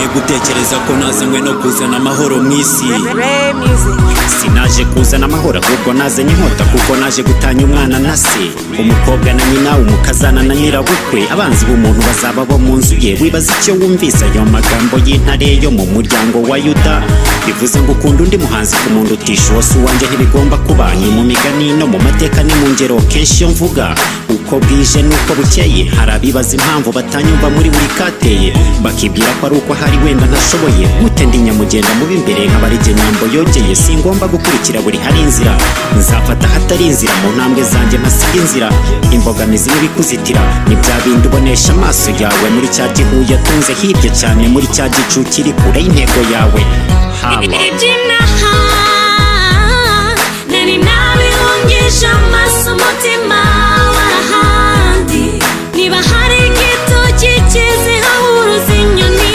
Ntangiye gutekereza ko nazanywe no kuzana amahoro mu isi. Sinaje kuzana amahoro ahubwo nazanye inkota, kuko naje gutanya umwana na se, umukobwa na nyina, umukazana na nyirabukwe. Abanzi b'umuntu bazaba bo mu nzu ye. Wibaza icyo wumvise ayo magambo y'intare yo mu muryango wa Yuda? Bivuze ngo ukunda undi muhanzi ku muntu utisha uwo si uwanjye ntibigomba kuba. Ni mu migani no mu mateka ni mu ngero kenshi iyo mvuga. Uko bwije n'uko bukeye hari abibaza impamvu batanyumva muri buri kateye, bakibwira ko ari uko hari wenda ntashoboye. Gute ndi nyamugenda mubi imbere nk'abarige nyambo yogeye? Singomba gukurikira buri hari inzira, nzafata hatari inzira mu ntambwe zanjye mpasiga inzira. Imbogamizi n'ibikuzitira ni bya bindi ubonesha amaso yawe muri cya gihu yatunze hirya cyane muri cya gicu kiri kure y'intego yawe. nari nabihungisha amaso umutima w'ahandi. Niba hari igitoki kizihaho uruzinyoni,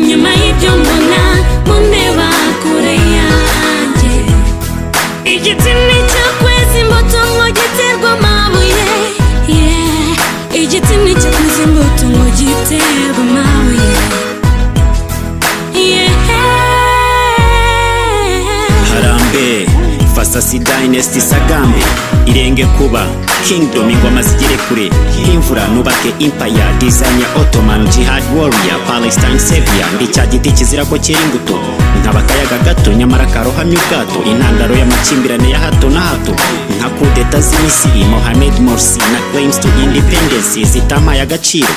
nyuma y'ibyo mbona mundeba kure yanjye. Igiti nicyo kweza imbuto ngo giterwa amabuye, igiti nicyo kweza imbuto ngo giterwa amabuye. Harambe Fasasi Dynasty Sagambe irenge kuba Kingdom, ingoma zigere kure nk'imvura, nubake empire, design ya Ottoman, jihad warrior, Palestine savior. Ndi cya giti kizira ko cyera imbuto, nk'abakayaga gato nyamara karohamye ubwato, intandaro y'amakimbirane ya hato na hato, nka kudeta z'Misiri, Mohamed Morsi na claims to independence zitampaye agaciro.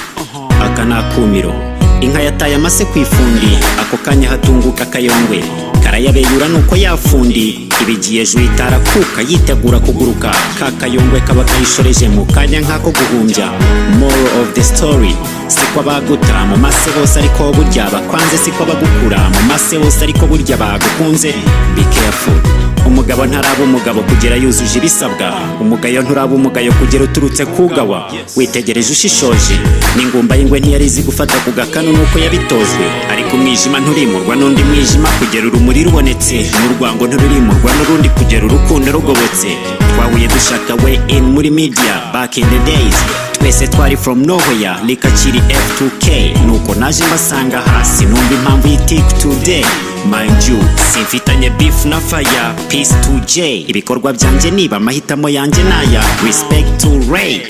Aka ni akumiro, inka yataye amase ku ifundi, ako kanya hatunguka akayongwe karayabeyura nuko yafundi, ibigiye ejo itarakuka yitegura kuguruka, kakayongwe kaba kayishoreje mu kanya nk'ako guhumbya. Moral of the story, siko abaguta mu mase bose ariko burya bakwanze, siko abagukura mu mase bose ariko burya bagukunze. Be careful, umugabo ntaraba umugabo kugera yuzuje ibisabwa, umugayo nturaba umugayo kugera uturutse kugawa. Witegereje ushishoje, n'ingumba y'ingwe ntiyarizi gufata ku gakanu nuko yabitojwe, ariko umwijima nturimurwa n'undi mwijima kugera urumuri rubonetse, n'urwango ntururimurwa n'urundi kugera urukundo rugobotse. Twahuye dushaka way in muri media back in the days, twese twari from nowhere likakiri F2K, nuko naje mbasanga hasi numva impamvu y'itiku today. Mind you, simfitanye beef na fire, peace to J. Ibikorwa byanjye niba amahitamo yanjye naya, respect to Ray.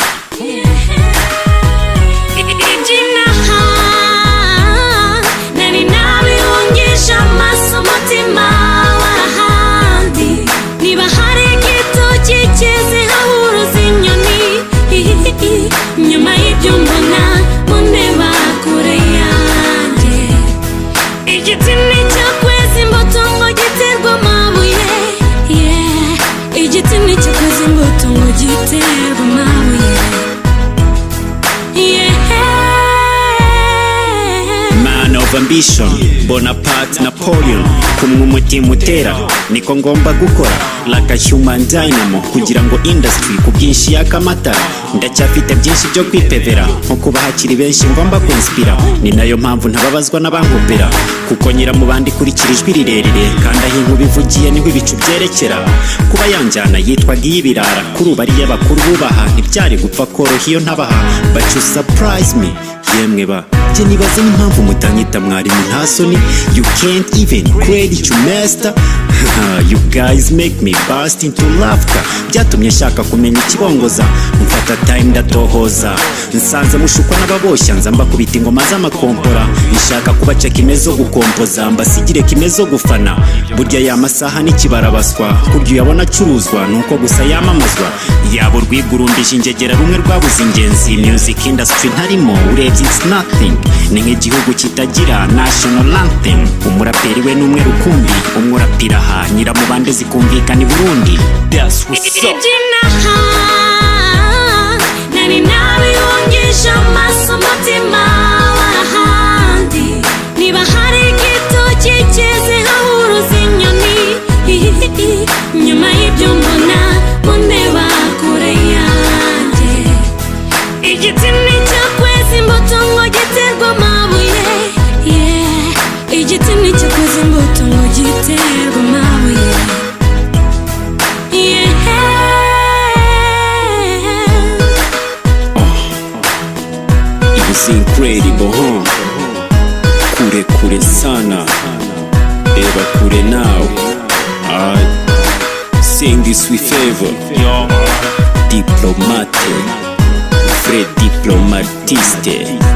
nari nabihungisha amaso umutima w'ahandi. Niba hari igitoki kizihaho uruzinyoni, nyuma y'ibyo mbona mundeba kure yanjye. Igiti nicyo kweza imbuto ngo giterwa amabuye, igiti nicyo kweza imbuto ngo giterwa amabuye. Man of ambition, Bonaparte, Napoleon, kumwe umutima utera niko ngomba gukora, like a human dynamo, kugira ngo industry ku bwinshi yakamatara. Ndacyafite byinshi byo kwipevera, nko kuba hakiri benshi ngomba kwinspira. Ni nayo mpamvu ntababazwa n'abankopera, kuko nyira mu bandi kurikira ijwi rirerire, kandi aho inkuba ivugiye niho ibicu byerekera. Kuba yanjyana yitwaga iy'ibirara, kuri ubu ariyo abakuru bubaha, ntibyari gupfa koroha iyo ntabaha. But you surprise me, yemwe ba jye nibaze n'impamvu mutanyita mwarimu nta soni. You can't even credit your master. You guys make me burst into laughter. Byatumye nshaka kumenya ikibongoza, mfata time ndatohoza, nsanze mushukwa n'ababoshya, nza mbakubita ingoma z'amakompora. Nshaka kubaca kime zo gukompoza, mbasigire kime zo gufana. Burya ya masaha n'ikibarabaswa, kurya uyabona acuruzwa nuko gusa yamamazwa. Yabo rwigurumbije ingegera rumwe rwabuze ingenzi. Music industry ntarimo urebye it's nothing, ni nk'igihugu kitagira national anthem. Umuraperi we n'umwe rukumbi, umwe urapira aha nyiramubande zikumvikana i Burundi. That's what's up. nari nabihungisha amaso umutima w'ahandi. Niba hari igitoki kizihaho uruzinyoni, nyuma y'ibyo mbona mundeba kure yanjye. Igiti nicyo kweza imbuto ngo giterwa amabuye, igiti nicyo kweza imbuto ngo giterwa amabuye. It was incredible, huh? kure kure sana, eba kure now. Sing this with favor. Diplomate, Fred diplomatiste.